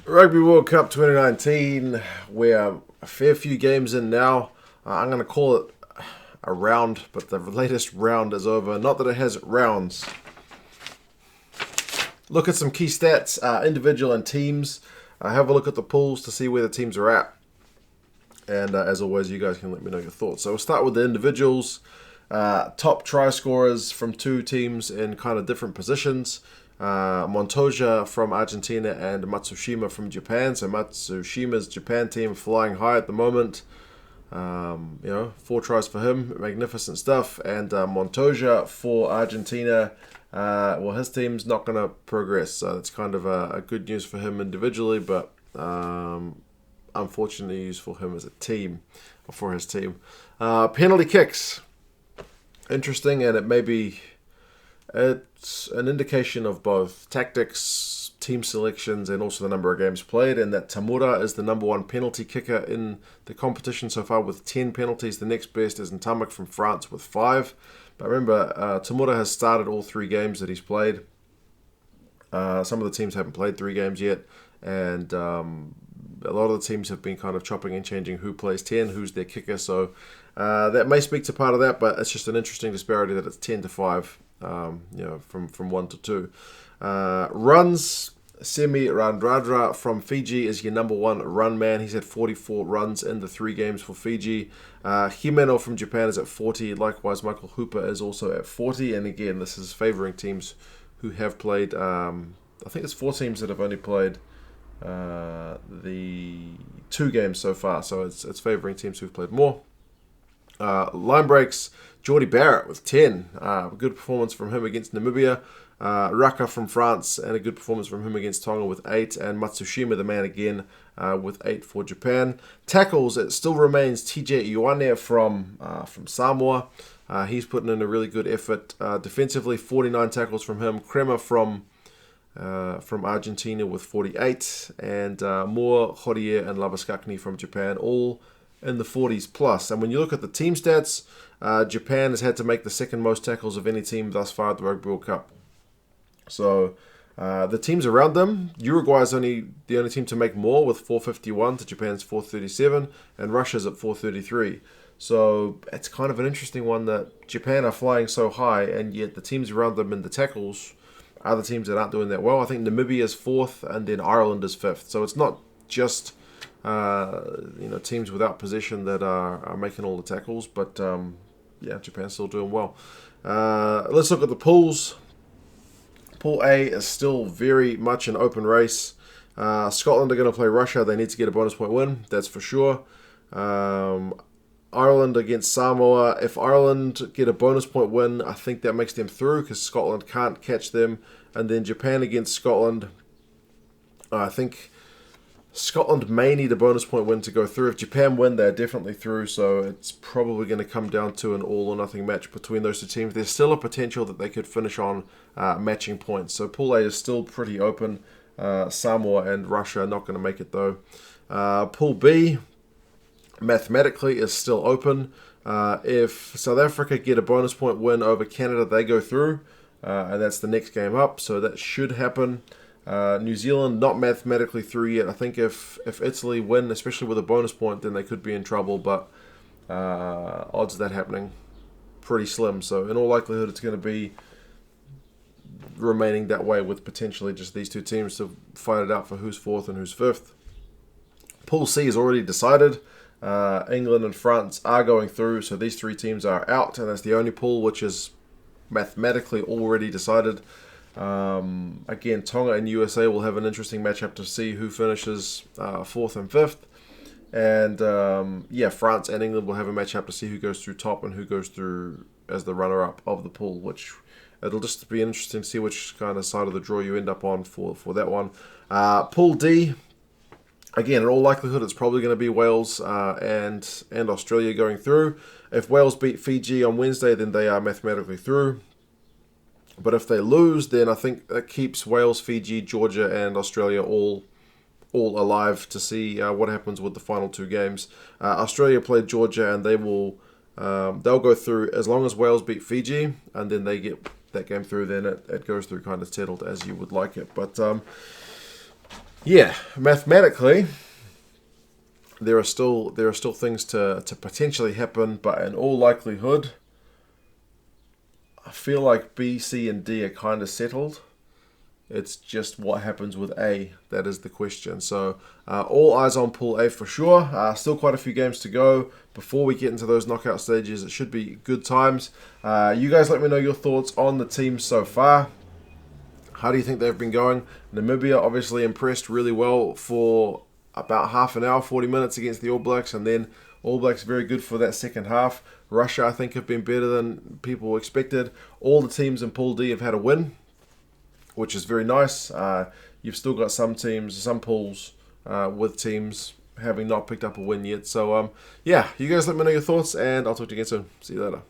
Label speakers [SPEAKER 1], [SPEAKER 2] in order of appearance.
[SPEAKER 1] Rugby World Cup 2019. We're a fair few games in now. I'm going to call it a round, but the latest round is over. Not that it has rounds. Look at some key stats, individual and teams. Have a look at the pools to see where the teams are at. And as always, you guys can let me know your thoughts. So we'll start with the individuals. Top try scorers from two teams in kind of different positions. Montoya from Argentina and Matsushima from Japan. So Matsushima's Japan team flying high at the moment. 4 tries for him. Magnificent stuff. And Montoya for Argentina. His team's not going to progress. So it's kind of a good news for him individually, but unfortunately news for him as a team, or for his team. Penalty kicks. Interesting, and it's an indication of both tactics, team selections, and also the number of games played, and that Tamura is the number one penalty kicker in the competition so far with 10 penalties. The next best is Ntamak from France with 5. But remember, Tamura has started all 3 games that he's played. Some of the teams haven't played 3 games yet, and a lot of the teams have been kind of chopping and changing who plays 10, who's their kicker. So that may speak to part of that, but it's just an interesting disparity that it's 10 to 5, from 1 to 2. Runs, Semi Radradra from Fiji is your number one run man. He's had 44 runs in the 3 games for Fiji. Himeno from Japan is at 40. Likewise, Michael Hooper is also at 40. And again, this is favouring teams who have played, I think it's 4 teams that have only played the 2 games so far. So it's favouring teams who've played more. Line breaks, Geordie Barrett with 10. Good performance from him against Namibia. Raka from France, and a good performance from him against Tonga with 8. And Matsushima, the man again, with 8 for Japan. Tackles, it still remains TJ Ioane from Samoa. He's putting in a really good effort. Defensively, 49 tackles from him. Crema from Argentina with 48. And Moore, Horier, and Labaskakni from Japan, all in the 40s plus. And when you look at the team stats, Japan has had to make the second most tackles of any team thus far at the Rugby World Cup. So the teams around them, Uruguay is the only team to make more with 451 to Japan's 437, and Russia's at 433. So it's kind of an interesting one that Japan are flying so high, and yet the teams around them in the tackles are the teams that aren't doing that well. I think Namibia is 4th, and then Ireland is 5th. So it's not just teams without possession that are making all the tackles, but Japan's still doing well. Let's look at the pools. Pool A is still very much an open race. Scotland are going to play Russia. They need to get a bonus point win, that's for sure. Ireland against Samoa. If Ireland get a bonus point win, I think that makes them through because Scotland can't catch them. And then Japan against Scotland. I think Scotland may need a bonus point win to go through. If Japan win, they're definitely through, so it's probably going to come down to an all-or-nothing match between those 2 teams. There's still a potential that they could finish on matching points. So Pool A is still pretty open. Samoa and Russia are not going to make it, though. Pool B, mathematically, is still open. If South Africa get a bonus point win over Canada, they go through, and that's the next game up, so that should happen. New Zealand not mathematically through yet. I think if Italy win, especially with a bonus point, then they could be in trouble, but odds of that happening pretty slim. So in all likelihood, it's going to be remaining that way with potentially just these 2 teams to fight it out for who's 4th and who's 5th. Pool C is already decided. England and France are going through, so these 3 teams are out, and that's the only pool which is mathematically already decided. Again, Tonga and USA will have an interesting matchup to see who finishes 4th and 5th. And France and England will have a matchup to see who goes through top and who goes through as the runner-up of the pool, which it'll just be interesting to see which kind of side of the draw you end up on for that one. Pool D, again, in all likelihood, it's probably going to be Wales and Australia going through. If Wales beat Fiji on Wednesday, then they are mathematically through. But if they lose, then I think that keeps Wales, Fiji, Georgia, and Australia all alive to see what happens with the final 2 games. Australia played Georgia, and they'll go through as long as Wales beat Fiji, and then they get that game through. Then it goes through kind of settled as you would like it. But Yeah, mathematically, there are still things to potentially happen, but in all likelihood, I feel like B, C, and D are kind of settled. It's just what happens with A that is the question. So all eyes on Pool A for sure. Still quite a few games to go before we get into those knockout stages. It should be good times. You guys let me know your thoughts on the teams so far. How do you think they've been going? Namibia obviously impressed really well for about half an hour, 40 minutes against the All Blacks, and then All Blacks very good for that second half. Russia, I think, have been better than people expected. All the teams in Pool D have had a win, which is very nice. You've still got some teams, some pools with teams having not picked up a win yet. So, yeah, you guys let me know your thoughts, and I'll talk to you again soon. See you later.